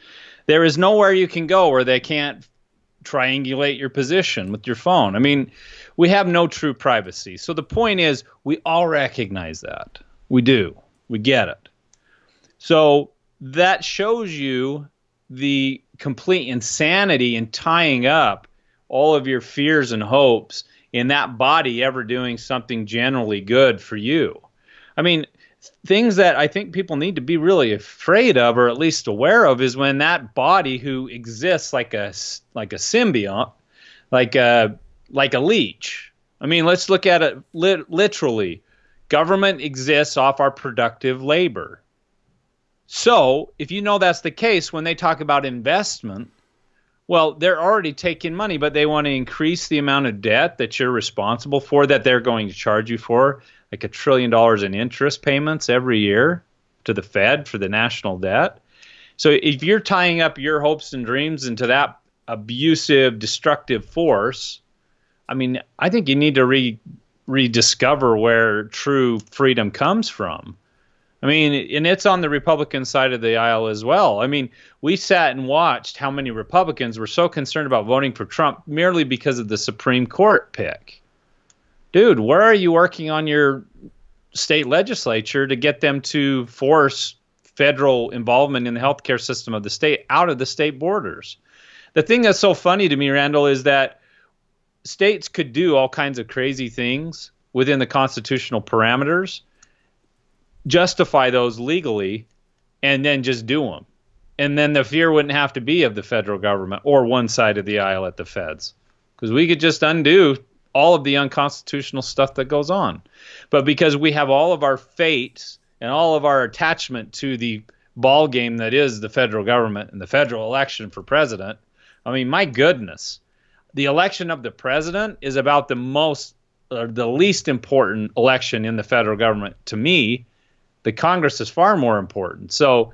There is nowhere you can go where they can't triangulate your position with your phone. We have no true privacy. So the point is, we all recognize that. We do. We get it. So that shows you the complete insanity in tying up all of your fears and hopes in that body ever doing something generally good for you. Things that I think people need to be really afraid of, or at least aware of, is when that body who exists like a symbiont, like a leech. Let's look at it literally. Government exists off our productive labor. So if that's the case, when they talk about investment, well, they're already taking money, but they want to increase the amount of debt that you're responsible for, that they're going to charge you for, like $1 trillion in interest payments every year to the Fed for the national debt. So if you're tying up your hopes and dreams into that abusive, destructive force, I think you need to rediscover where true freedom comes from. And it's on the Republican side of the aisle as well. We sat and watched how many Republicans were so concerned about voting for Trump merely because of the Supreme Court pick. Dude, where are you working on your state legislature to get them to force federal involvement in the healthcare system of the state out of the state borders? The thing that's so funny to me, Randall, is that states could do all kinds of crazy things within the constitutional parameters, justify those legally, and then just do them. And then the fear wouldn't have to be of the federal government or one side of the aisle at the feds, because we could just undo all of the unconstitutional stuff that goes on. But because we have all of our fates and all of our attachment to the ball game that is the federal government and the federal election for president, my goodness, the election of the president is about the least important election in the federal government to me. The Congress is far more important. So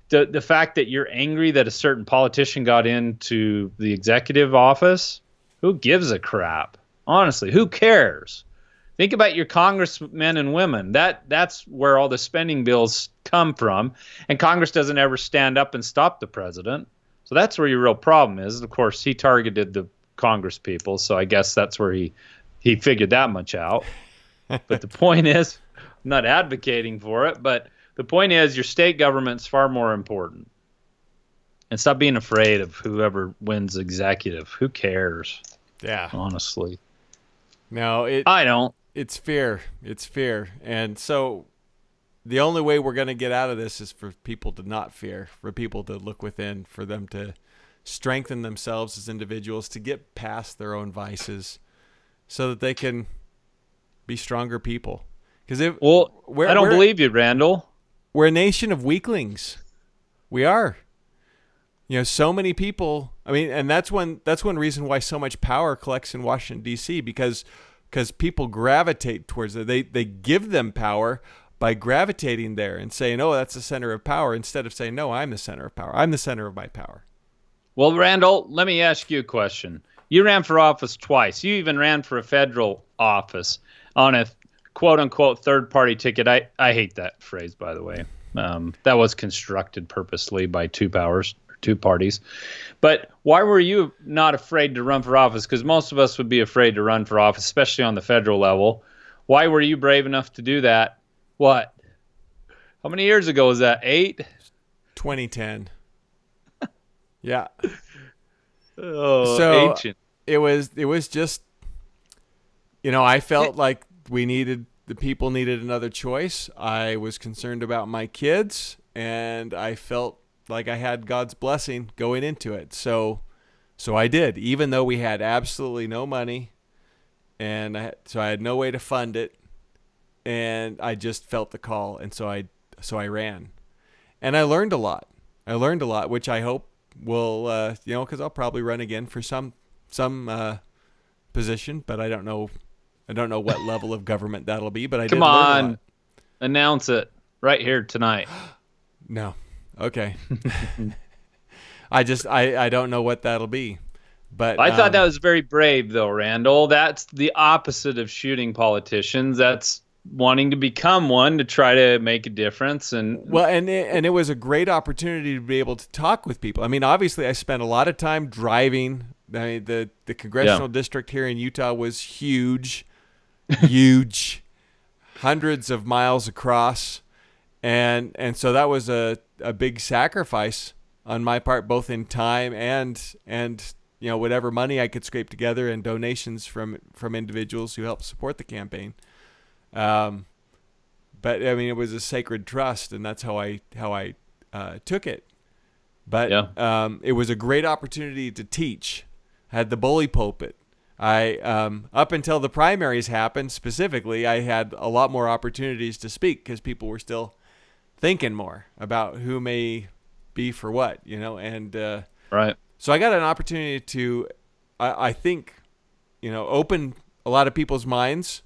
the fact that you're angry that a certain politician got into the executive office, who gives a crap? Honestly, who cares? Think about your congressmen and women. That's where all the spending bills come from, and Congress doesn't ever stand up and stop the president. So that's where your real problem is. Of course, he targeted the Congress people, so I guess that's where he figured that much out. But the point is, I'm not advocating for it, but the point is your state government's far more important. And stop being afraid of whoever wins executive. Who cares? Yeah. Honestly. No, I don't. It's fear. It's fear. And so the only way we're going to get out of this is for people to not fear, for people to look within, for them to strengthen themselves as individuals, to get past their own vices so that they can be stronger people. Because I don't believe you, Randall. We're a nation of weaklings. We are. So many people. I mean, and that's one reason why so much power collects in Washington D.C. because people gravitate towards it. They give them power by gravitating there and saying, "Oh, that's the center of power," instead of saying, "No, I'm the center of power. I'm the center of my power." Well, Randall, let me ask you a question. You ran for office twice. You even ran for a federal office on a quote-unquote third-party ticket. I hate that phrase, by the way. That was constructed purposely by two parties. But why were you not afraid to run for office? Because most of us would be afraid to run for office, especially on the federal level. Why were you brave enough to do that? What? How many years ago was that? 8? 2010. Yeah. Oh, so ancient. It was just, I felt like the people needed another choice. I was concerned about my kids, and I felt like I had God's blessing going into it. So I did, even though we had absolutely no money, and I had no way to fund it, and I just felt the call, and so I ran, and I learned a lot. Which I hope will, because I'll probably run again for some position, but I don't know what level of government that'll be. But I did learn a lot. Announce it right here tonight. No. Okay. I don't know what that'll be, but I thought that was very brave, though, Randall. That's the opposite of shooting politicians. That's wanting to become one to try to make a difference. And it was a great opportunity to be able to talk with people. I mean, obviously, I spent a lot of time driving. I mean, the congressional district here in Utah was huge, hundreds of miles across. And so that was a big sacrifice on my part, both in time and whatever money I could scrape together and donations from individuals who helped support the campaign. But I mean, it was a sacred trust, and that's how I took it. But it was a great opportunity to teach. I had the bully pulpit. I up until the primaries happened, specifically, I had a lot more opportunities to speak because people were still thinking more about who may be for what, and right. So I got an opportunity to, I think, open a lot of people's minds,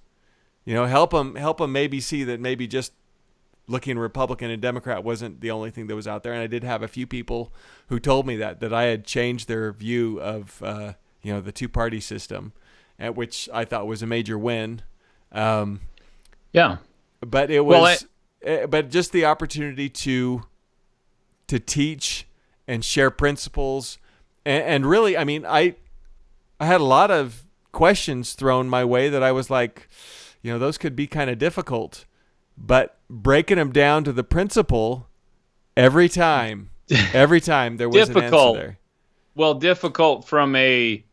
help them maybe see that maybe just looking Republican and Democrat wasn't the only thing that was out there. And I did have a few people who told me that I had changed their view of, the two-party system, at which I thought was a major win. Yeah. But it was, but just the opportunity to teach and share principles. And really, I mean, I had a lot of questions thrown my way that I was like, those could be kind of difficult. But breaking them down to the principle every time there was an answer there. Well, difficult from a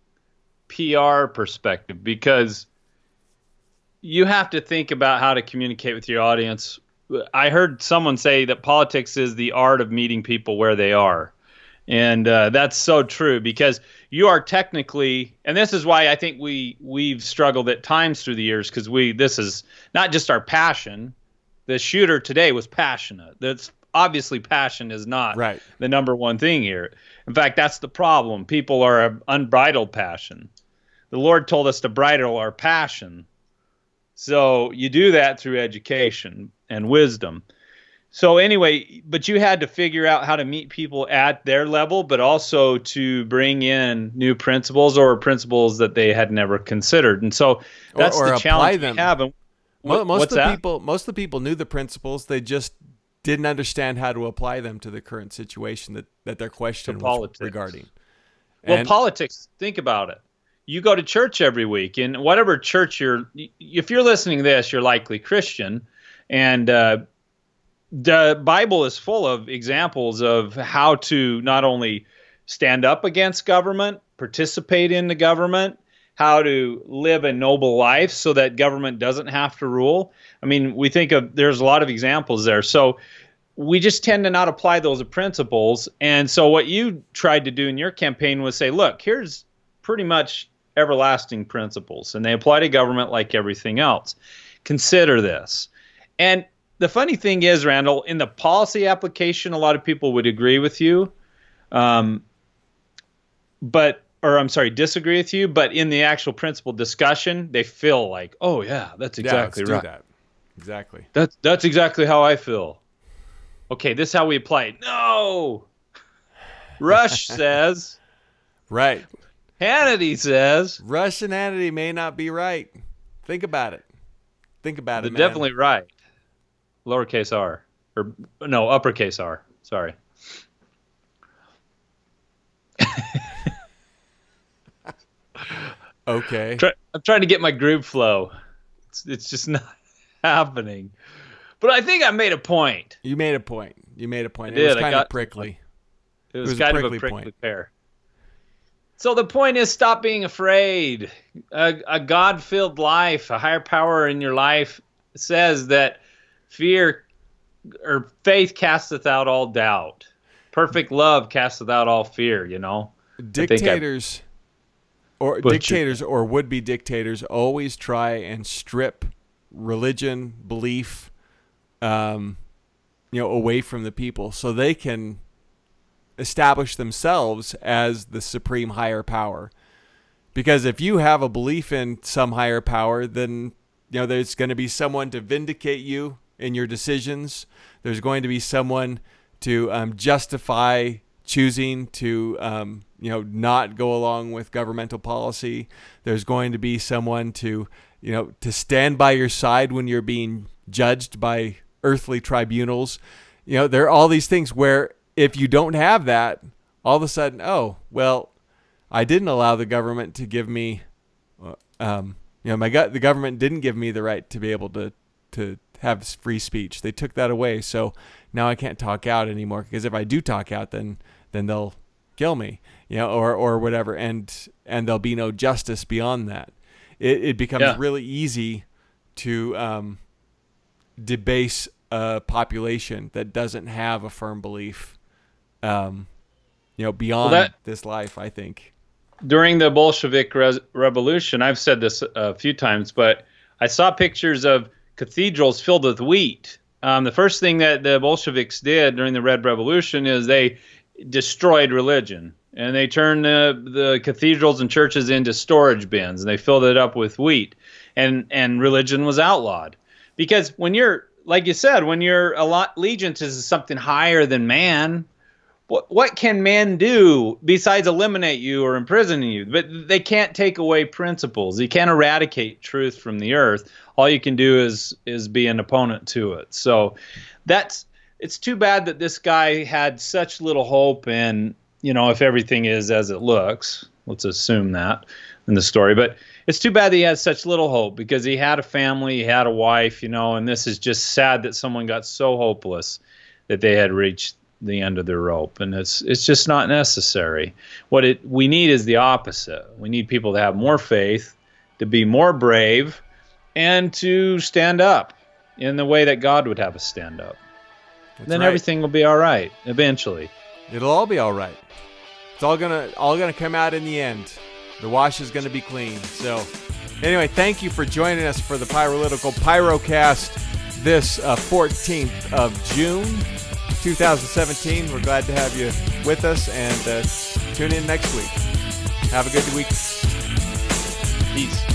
PR perspective, because you have to think about how to communicate with your audience. I heard someone say that politics is the art of meeting people where they are. And that's so true, because you are technically, and this is why I think we've struggled at times through the years, because this is not just our passion. The shooter today was passionate. That's obviously passion is not the number one thing here. In fact, that's the problem. People are unbridled passion. The Lord told us to bridle our passion. So you do that through education and wisdom. So anyway, but you had to figure out how to meet people at their level, but also to bring in new principles or principles that they had never considered. And so that's or the challenge them. we have. And most of the people knew the principles. They just didn't understand how to apply them to the current situation that their question was regarding. Well, politics, think about it. You go to church every week, and whatever church if you're listening to this, you're likely Christian. And the Bible is full of examples of how to not only stand up against government, participate in the government, how to live a noble life so that government doesn't have to rule. I mean, there's a lot of examples there. So we just tend to not apply those principles. And so what you tried to do in your campaign was say, look, here's pretty much everlasting principles, and they apply to government like everything else. Consider this. And the funny thing is, Randall, in the policy application, a lot of people would agree with you, disagree with you. But in the actual principle discussion, they feel like, oh yeah, that's exactly right. That. Exactly. That's exactly how I feel. Okay, this is how we apply it. No, Rush says. Right. Hannity says. Rush and Hannity may not be right. Think about it. Think about it, man. They're definitely right. Lowercase r. Or, no, uppercase r. Sorry. Okay. I'm trying to get my groove flow. It's just not happening. But I think I made a point. You made a point. It was kind of prickly. It was kind of a prickly pear. So the point is, stop being afraid. A God-filled life, a higher power in your life says that fear or faith casteth out all doubt. Perfect love casteth out all fear, Dictators or would-be dictators always try and strip religion, belief, away from the people so they can establish themselves as the supreme higher power. Because if you have a belief in some higher power, then there's going to be someone to vindicate you in your decisions. There's going to be someone to justify choosing to not go along with governmental policy. There's going to be someone to stand by your side when you're being judged by earthly tribunals. There are all these things where if you don't have that, all of a sudden, oh, well, I didn't allow the government to give me, the government didn't give me the right to be able to have free speech. They took that away. So now I can't talk out anymore, because if I do talk out, then they'll kill me, or whatever. And there'll be no justice beyond that. It becomes really easy to debase a population that doesn't have a firm belief, beyond this life, I think. During the Bolshevik Revolution, I've said this a few times, but I saw pictures of cathedrals filled with wheat. The first thing that the Bolsheviks did during the Red Revolution is they destroyed religion, and they turned the cathedrals and churches into storage bins, and they filled it up with wheat, and religion was outlawed. Because when you're, like you said, when your allegiance is something higher than man, what can man do besides eliminate you or imprison you? But they can't take away principles. You can't eradicate truth from the earth. All you can do is be an opponent to it. So it's too bad that this guy had such little hope. And, if everything is as it looks, let's assume that in the story. But it's too bad that he had such little hope, because he had a family, he had a wife, and this is just sad that someone got so hopeless that they had reached the end of their rope, and it's just not necessary. What we need is the opposite. We need people to have more faith, to be more brave, and to stand up in the way that God would have us stand up. Then everything will be all right eventually. It'll all be all right. It's all gonna come out in the end. The wash is gonna be clean. So anyway, thank you for joining us for the Pyrocast this 14th of June 2017. We're glad to have you with us, and tune in next week. Have a good week. Peace.